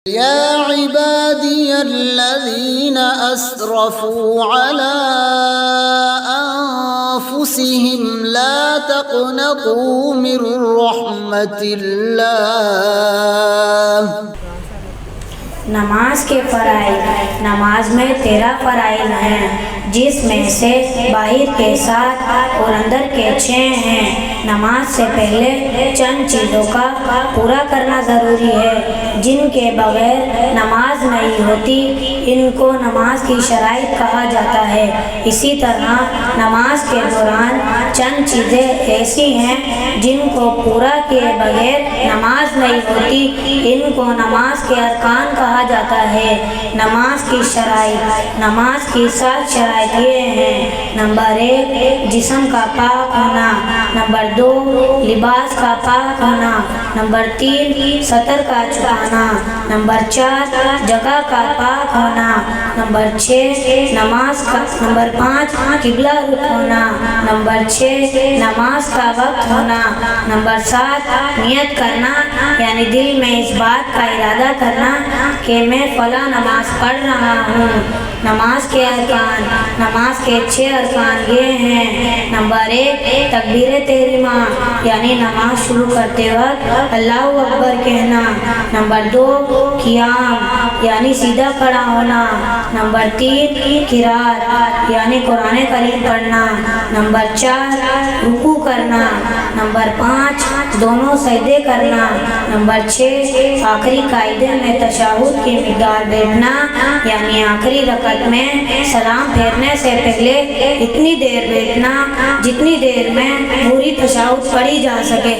يا عبادي الذين أسرفوا على أنفسهم لا تقنطوا من رحمة الله. نماز کے فرائض. نماز میں 13 فرائض ہیں، جس میں سے باہر کے 7 اور اندر کے 6 ہیں۔ نماز سے پہلے چند چیزوں کا پورا کرنا ضروری ہے جن کے بغیر نماز نہیں ہوتی۔ ان کو نماز کی شرائط کہا جاتا ہے۔ اسی طرح نماز کے دوران چند چیزیں ایسی ہیں جن کو پورا کیے بغیر نماز نہیں ہوتی۔ ان کو نماز کے ارکان کہا جاتا ہے۔ نماز کی شرائط. نماز کی 7 شرائط یہ ہیں: نمبر 1 جسم کا پاک ہونا، نمبر 2 لباس کا پاک ہونا، نمبر 3 سطر کا چھپانا، نمبر 4 جگہ کا پاک ہونا، نمبر 6 نماز کا، نمبر 5 قبلہ رخ ہونا، نمبر 6 نماز کا وقت ہونا، نمبر 7 نیت کرنا یعنی دل میں اس بات کا ارادہ کرنا کہ میں فلاں نماز پڑھ رہا ہوں۔ نماز کے ارکان. نماز کے 6 ارکان یہ ہیں: نمبر 1 تکبیر تحریمہ یعنی نماز شروع کرتے وقت اللہ اکبر کہنا، نمبر 2 قیام یعنی سیدھا کھڑا ہونا، نمبر 3 قرات یعنی قرآن کریم پڑھنا، نمبر 4 رکوع کرنا، نمبر 5 دونوں سجدے کرنا، نمبر 6 آخری قاعدے میں تشہد کی مقدار بیٹھنا یعنی آخری رکعت میں سلام پھیرنے سے پہلے اتنی دیر بیٹھنا جتنی دیر میں پوری تشہد پڑھی جا سکے۔